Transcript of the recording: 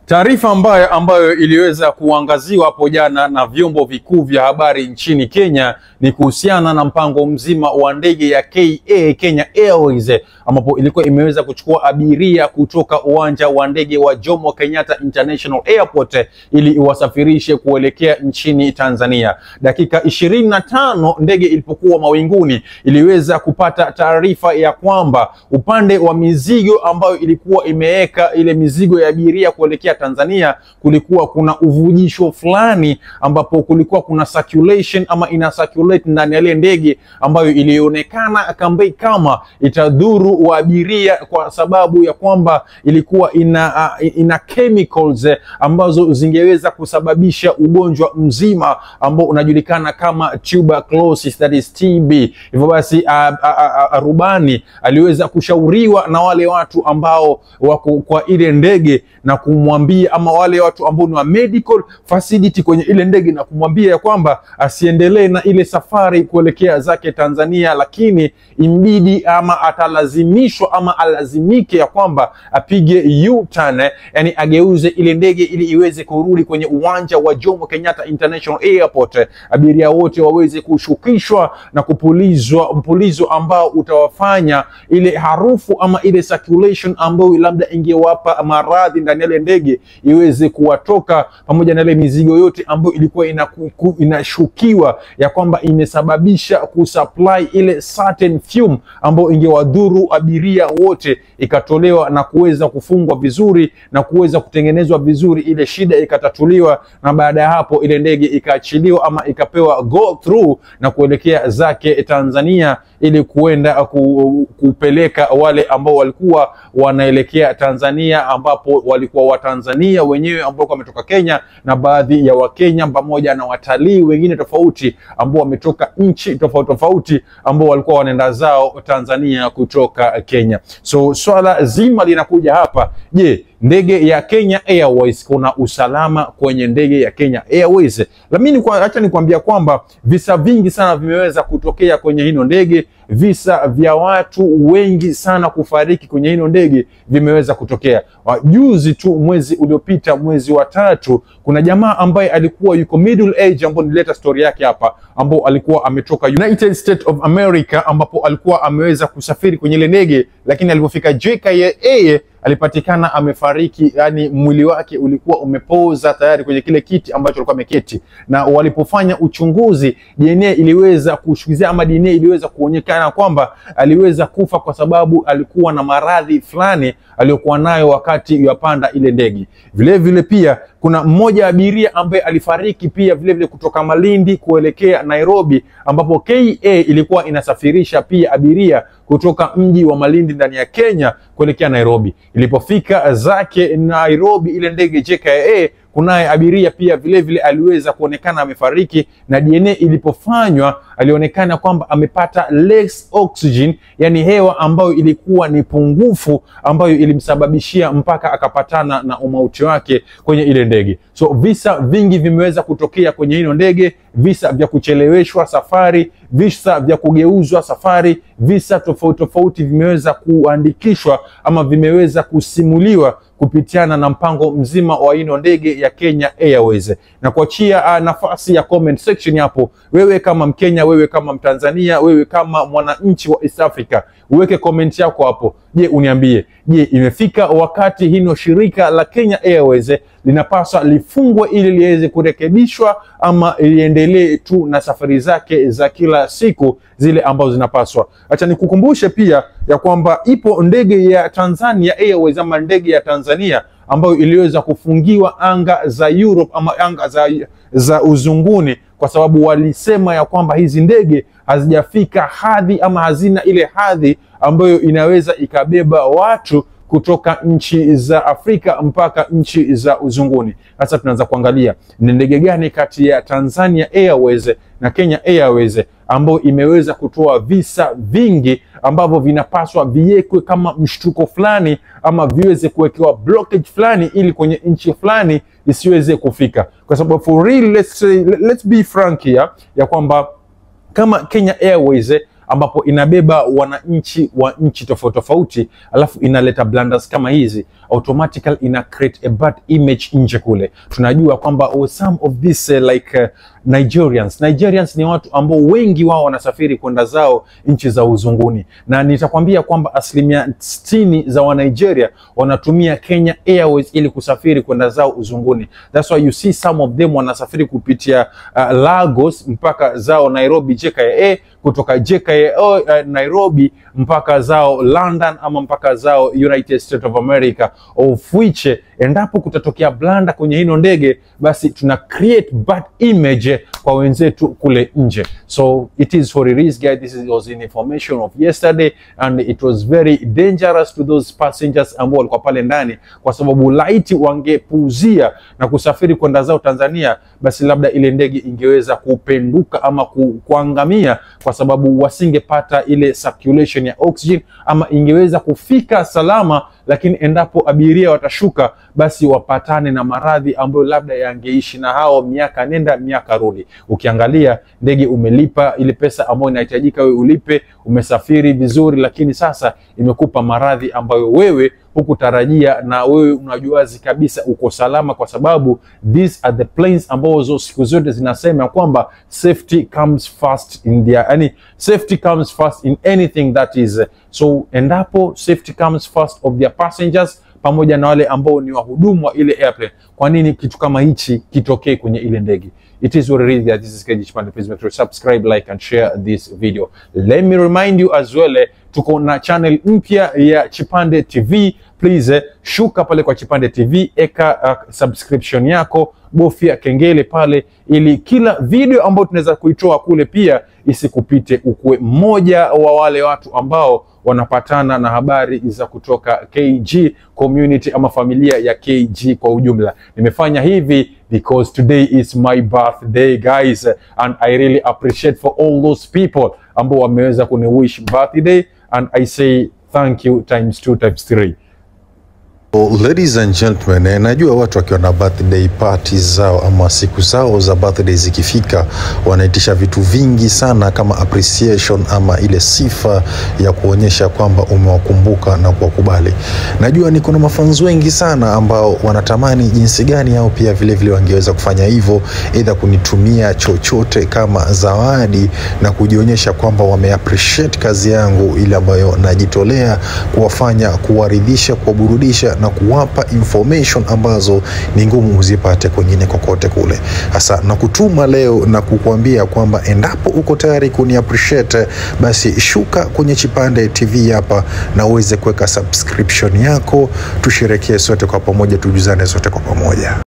Taarifa ambayo iliweza kuangaziwa hapo jana na vyombo vikuu vya habari nchini Kenya ni kuhusiana na mpango mzima wa ndege ya KA, Kenya Airways, ambapo ilikuwa imeweza kuchukua abiria kutoka uwanja wa ndege wa Jomo Kenyatta International Airport ili iwasafirishe kuelekea nchini Tanzania. Dakika 25 ndege ilipokuwa mawinguni iliweza kupata taarifa ya kwamba upande wa mizigo ambayo ilikuwa imeweka ile mizigo ya abiria kuelekea Tanzania kulikuwa kuna uvujisho fulani, ambapo kulikuwa kuna circulation ama ina circulate ndani ya ile ndege ambayo ilionekana kama itadhuru wa abiria, kwa sababu ya kwamba ilikuwa ina chemicals ambazo zingeweza kusababisha ugonjwa mzima ambao unajulikana kama tuberculosis, that is TB. Hivyo basi rubani aliweza kushauriwa na wale watu ambao wako kwa ile ndege na kumwambia, ama wale watu ambao ni wa medical facility kwenye ile ndege, na kumwambia ya kwamba asiendelee na ile safari kuelekea zake Tanzania, lakini imbidi ama atalazimishwa ama alazimike ya kwamba apige U-turn, yani ageuze ile ndege ili iweze kurudi kwenye uwanja wa Jomo Kenyatta International Airport. Abiria wote waweze kushukishwa na kupulizwa mpulizo ambao utawafanya ile harufu ama ile circulation ambayo labda ingewapa maradhi ndani ya ile ndege iweze kuwatoka, pamoja na ile mizigo yote ambayo ilikuwa inashukiwa ya kwamba imesababisha kusupply ile certain fume ambayo ingewadhuru abiria wote, ikatolewa na kuweza kufungwa vizuri na kuweza kutengenezwa vizuri, ile shida ikatatuliwa, na baada ya hapo ile ndege ikaachiliwa ama ikapewa go through na kuelekea zake Tanzania ili kuenda kupeleka wale ambao walikuwa wanaelekea Tanzania, ambapo walikuwa Watanzania wenyewe ambao wametoka Kenya na baadhi ya Wakenya pamoja na watalii wengine tofauti ambao wametoka nchi tofauti ambao walikuwa wanaenda zao Tanzania kutoka Kenya. So swala zima linakuja hapa, je, ndege ya Kenya Airways, kuna usalama kwenye ndege ya Kenya Airways? Lakini acha nikwambia kwamba visa vingi sana vimeweza kutokea kwenye hino ndege. Visa vya watu wengi sana kufariki kwenye hino ndege vimeweza kutokea. Juzi tu mwezi uliopita, mwezi wa 3, kuna jamaa ambaye alikuwa yuko middle age, ambapo nileta story yake hapa, ambao alikuwa ametoka United States of America, ambapo alikuwa ameweza kusafiri kwenye ile ndege, lakini alipofika JKA alipatikana amefariki, yani mwili wake ulikuwa umepoza tayari kwenye kile kiti ambacho alikuwa ameketi. Na walipofanya uchunguzi, DNA iliweza kushukizia ama DNA iliweza kuonekana kwamba aliweza kufa kwa sababu alikuwa na maradhi fulani aliyokuwa nayo wakati yapanda ile ndege. Vile vile pia kuna mmoja abiria ambaye alifariki pia vile vile kutoka Malindi kuelekea Nairobi, ambapo KA ilikuwa inasafirisha pia abiria kutoka mji wa Malindi ndani ya Kenya kuelekea Nairobi. Ilipofika zake Nairobi ile ndege JKA, kunaye abiria pia vile vile aliweza kuonekana amefariki, na DNA ilipofanywa alionekana kwamba amepata less oxygen, yani hewa ambayo ilikuwa ni pungufu, ambayo ilimsababishia mpaka akapatana na umauti wake kwenye ile ndege. So visa vingi vimeweza kutokea kwenye hino ndege, visa vya kucheleweshwa safari, visa vya kugeuzwa safari, visa tofauti vimeweza kuandikishwa ama vimeweza kusimuliwa kupitiana na mpango mzima wa hino ndege ya Kenya Airways. Na kuachia nafasi ya comment section hapo, wewe kama Mkenya, wewe kama Mtanzania, wewe kama mwananchi wa East Africa, uweke comment yako hapo. Je, uniambie, je, imefika wakati hino shirika la Kenya Airways linapaswa lifungwe ili liweze kurekebishwa, ama liendelee tu na safari zake za kila siku zile ambazo zinapaswa? Acha nikukumbushe pia ya kwamba ipo ndege ya Tanzania Airways ama ndege ya Tanzania ambayo iliweza kufungiwa anga za Europe ama anga za uzunguni, kwa sababu walisema ya kwamba hizi ndege hazijafika hadhi ama hazina ile hadhi ambayo inaweza ikabeba watu kutoka nchi za Afrika mpaka nchi za uzunguni. Sasa tunaanza kuangalia ni ndege gani kati ya Tanzania Airways na Kenya Airways ambayo imeweza kutoa visa vingi ambavyo vinapaswa viwekwe kama mshtuko fulani, ama viweze kuwekewa blockage fulani ili kwenye nchi fulani isiweze kufika. Kwa sababu for real, let's be frank here, ya kwamba kama Kenya Airways ambapo inabeba wananchi wa nchi tofauti tofauti, alafu inaleta blunders kama hizi, automatically ina create a bad image nje kule. Tunajua kwamba some of this Nigerians ni watu ambao wengi wao wanasafiri kwenda zao nchi za uzunguni, na nitakwambia kwamba 60% za wa Nigeria wanatumia Kenya Airways ili kusafiri kwenda zao uzunguni. That's why you see some of them wanasafiri kupitia Lagos mpaka zao Nairobi JKIA, kutoka JKIA Nairobi mpaka zao London ama mpaka zao United States of America, of which endapo kutatokea blanda kwenye hino ndege, basi tuna create bad image kwa wenzetu kule nje. So it is for a risk, guys. This was in information of yesterday, and it was very dangerous to those passengers ambao walikuwa pale ndani, kwa sababu laiti wangepuuzia na kusafiri kwenda zao Tanzania, basi labda ile ndege ingeweza kupenduka ama kuangamia, kwa sababu wasingepata ile circulation ya oxygen, ama ingeweza kufika salama, lakini endapo abiria watashuka, basi wapatane na maradhi ambayo labda yangeishi na hao miaka nenda miaka rudi. Ukiangalia ndege umelipa ile pesa ambayo inahitajika wewe ulipe, umesafiri vizuri, lakini sasa imekupa maradhi ambayo wewe hukutarajia, na wewe unajuazi kabisa uko salama, kwa sababu these are the planes ambazo siku zote zinasema kwamba safety comes first safety comes first in anything that is. So endapo safety comes first of their passengers pamoja na wale ambao ni wahudumu wa ile airplane, kwa nini kitu kama hichi kitokee kwenye ile ndege? It is what it is. This is KG Chipande. Please make sure to subscribe, like and share this video. Let me remind you as well, tuko na channel mpya ya Chipande TV. Please shuka pale kwa Chipande TV, eka subscription yako, bofya kengele pale, ili kila video ambayo tunaweza kuitoa kule pia isikupite, ukue mmoja wa wale watu ambao wanapatana na habari za kutoka KG community ama familia ya KG kwa ujumla. Nimefanya hivi because today is my birthday, guys, and I really appreciate for all those people ambao wameweza kuniwish birthday, and I say thank you times 2 times 3. Ladies and gentlemen, najua watu wakiwa na birthday parties zao ama siku zao za birthday zikifika, wanaitisha vitu vingi sana kama appreciation ama ile sifa ya kuonyesha kwamba umewakumbuka na kuwakubali. Najua niko na mafans wengi sana ambao wanatamani jinsi gani hao pia vile vile wangeweza kufanya hivyo, either kunitumia chochote kama zawadi na kujionyesha kwamba wameappreciate kazi yangu ile ambayo najitolea kuwafanya, kuwaridhisha, kuwaburudisha na kuwapa information ambazo ni ngumu uzipate kwingine kokote kule. Hasa na kutuma leo na kukuambia kwamba endapo uko tayari kuni appreciate, basi shuka kwenye Chipande TV hapa na uweze kuweka subscription yako, tusherekee sote kwa pamoja, tujuzane sote kwa pamoja.